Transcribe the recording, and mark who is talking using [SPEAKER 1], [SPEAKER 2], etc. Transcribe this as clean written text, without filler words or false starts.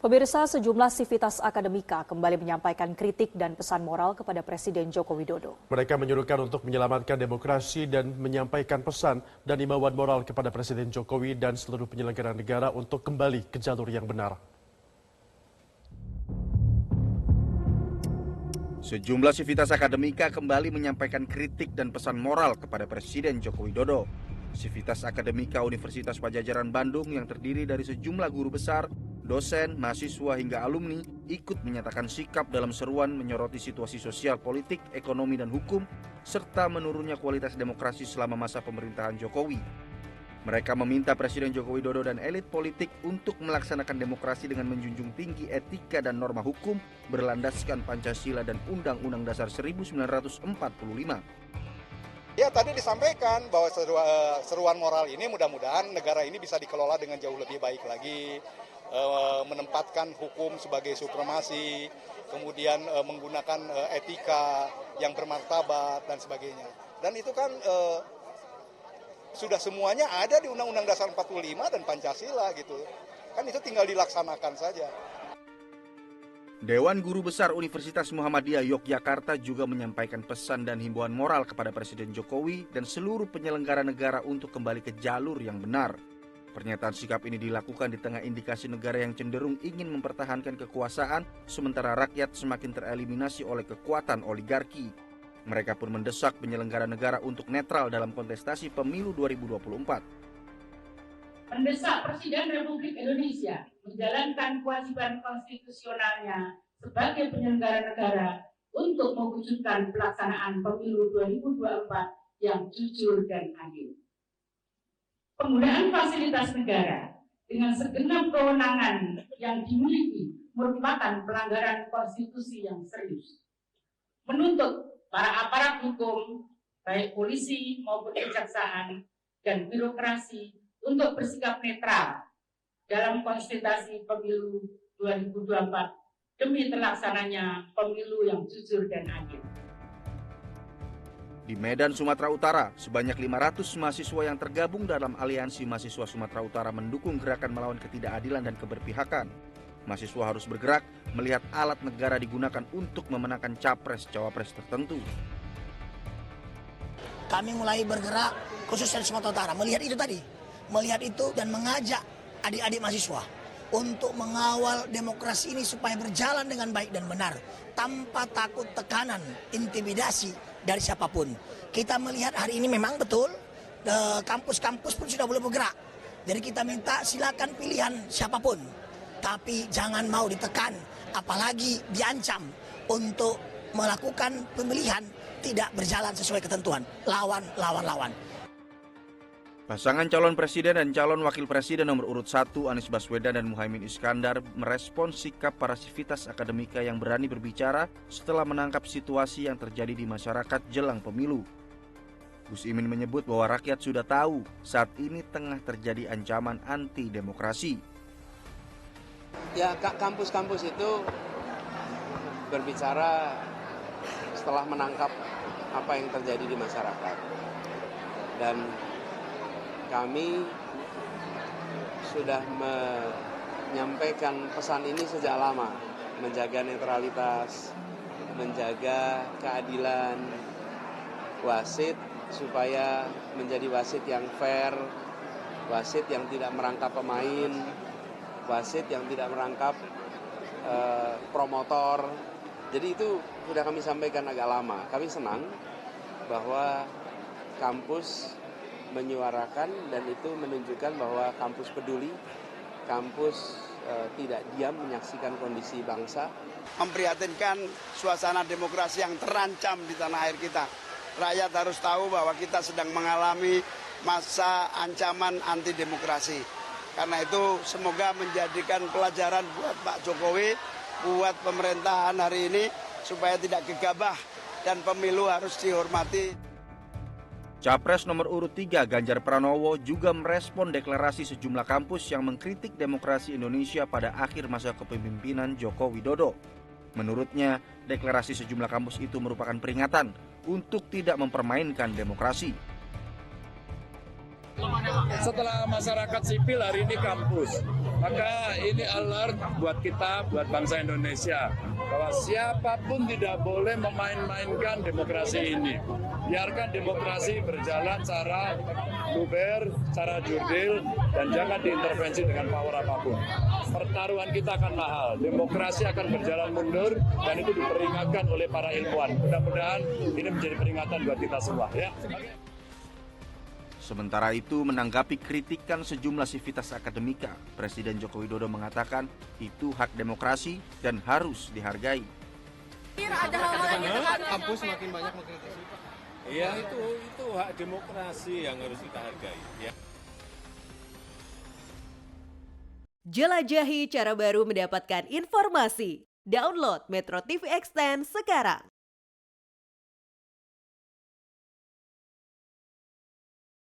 [SPEAKER 1] Pemirsa, sejumlah sivitas akademika kembali menyampaikan kritik dan pesan moral kepada Presiden Joko Widodo.
[SPEAKER 2] Mereka menyuruhkan untuk menyelamatkan demokrasi dan menyampaikan pesan dan imbauan moral kepada Presiden Jokowi dan seluruh penyelenggara negara untuk kembali ke jalur yang benar.
[SPEAKER 3] Sejumlah sivitas akademika kembali menyampaikan kritik dan pesan moral kepada Presiden Joko Widodo. Sivitas Akademika Universitas Padjadjaran Bandung yang terdiri dari sejumlah guru besar, dosen, mahasiswa hingga alumni ikut menyatakan sikap dalam seruan menyoroti situasi sosial, politik, ekonomi, dan hukum, serta menurunnya kualitas demokrasi selama masa pemerintahan Jokowi. Mereka meminta Presiden Joko Widodo dan elit politik untuk melaksanakan demokrasi dengan menjunjung tinggi etika dan norma hukum berlandaskan Pancasila dan Undang-Undang Dasar 1945.
[SPEAKER 4] Ya, tadi disampaikan bahwa seruan moral ini mudah-mudahan negara ini bisa dikelola dengan jauh lebih baik lagi, menempatkan hukum sebagai supremasi, kemudian menggunakan etika yang bermartabat dan sebagainya. Dan itu kan sudah semuanya ada di Undang-Undang Dasar 45 dan Pancasila gitu. Kan itu tinggal dilaksanakan saja.
[SPEAKER 3] Dewan Guru Besar Universitas Muhammadiyah Yogyakarta juga menyampaikan pesan dan himbauan moral kepada Presiden Jokowi dan seluruh penyelenggara negara untuk kembali ke jalur yang benar. Pernyataan sikap ini dilakukan di tengah indikasi negara yang cenderung ingin mempertahankan kekuasaan sementara rakyat semakin tereliminasi oleh kekuatan oligarki. Mereka pun mendesak penyelenggara negara untuk netral dalam kontestasi pemilu 2024.
[SPEAKER 5] Mendesak Presiden Republik Indonesia menjalankan kewajiban konstitusionalnya sebagai penyelenggara negara untuk mewujudkan pelaksanaan pemilu 2024 yang jujur dan adil. Penggunaan fasilitas negara dengan segenap kewenangan yang dimiliki merupakan pelanggaran konstitusi yang serius. Menuntut para aparat hukum, baik polisi maupun kejaksaan dan birokrasi untuk bersikap netral dalam kontestasi pemilu 2024 demi terlaksananya pemilu yang jujur dan adil.
[SPEAKER 3] Di Medan, Sumatera Utara, sebanyak 500 mahasiswa yang tergabung dalam Aliansi Mahasiswa Sumatera Utara mendukung gerakan melawan ketidakadilan dan keberpihakan. Mahasiswa harus bergerak melihat alat negara digunakan untuk memenangkan capres-cawapres tertentu.
[SPEAKER 6] Kami mulai bergerak khususnya di Sumatera Utara, melihat itu dan mengajak adik-adik mahasiswa untuk mengawal demokrasi ini supaya berjalan dengan baik dan benar tanpa takut tekanan, intimidasi dari siapapun. Kita melihat hari ini memang betul kampus-kampus pun sudah boleh bergerak. Jadi kita minta silakan pilihan siapapun, tapi jangan mau ditekan, apalagi diancam untuk melakukan pemilihan tidak berjalan sesuai ketentuan. Lawan.
[SPEAKER 3] Pasangan calon presiden dan calon wakil presiden nomor urut 1 Anies Baswedan dan Muhaimin Iskandar merespons sikap para sivitas akademika yang berani berbicara setelah menangkap situasi yang terjadi di masyarakat jelang pemilu. Gus Imin menyebut bahwa rakyat sudah tahu saat ini tengah terjadi ancaman anti demokrasi.
[SPEAKER 7] Ya, kampus-kampus itu berbicara setelah menangkap apa yang terjadi di masyarakat. Dan kami sudah menyampaikan pesan ini sejak lama, menjaga netralitas, menjaga keadilan wasit supaya menjadi wasit yang fair, wasit yang tidak merangkap pemain, wasit yang tidak merangkap promotor. Jadi itu sudah kami sampaikan agak lama. Kami senang bahwa kampus menyuarakan dan itu menunjukkan bahwa kampus peduli, kampus tidak diam menyaksikan kondisi bangsa.
[SPEAKER 8] Memprihatinkan suasana demokrasi yang terancam di tanah air kita. Rakyat harus tahu bahwa kita sedang mengalami masa ancaman anti demokrasi. Karena itu semoga menjadikan pelajaran buat Pak Jokowi, buat pemerintahan hari ini supaya tidak gegabah dan pemilu harus dihormati.
[SPEAKER 3] Capres nomor urut 3 Ganjar Pranowo juga merespon deklarasi sejumlah kampus yang mengkritik demokrasi Indonesia pada akhir masa kepemimpinan Joko Widodo. Menurutnya, deklarasi sejumlah kampus itu merupakan peringatan untuk tidak mempermainkan demokrasi.
[SPEAKER 9] Setelah masyarakat sipil, hari ini kampus Maka ini alert buat kita, buat bangsa Indonesia, bahwa siapapun tidak boleh memain-mainkan demokrasi ini. Biarkan demokrasi berjalan secara luber, secara jurdil, dan jangan diintervensi dengan power apapun. Pertaruhan kita akan mahal, demokrasi akan berjalan mundur, dan itu diperingatkan oleh para ilmuwan. Mudah-mudahan ini menjadi peringatan buat kita semua. Ya.
[SPEAKER 3] Sementara itu, menanggapi kritikan sejumlah sivitas akademika, Presiden Joko Widodo mengatakan itu hak demokrasi dan harus dihargai.
[SPEAKER 10] Ada hal-hal yang
[SPEAKER 11] kampus semakin banyak mengkritisi.
[SPEAKER 12] Iya, itu hak demokrasi yang harus kita hargai. Ya.
[SPEAKER 13] Jelajahi cara baru mendapatkan informasi. Download Metro TV Extend sekarang.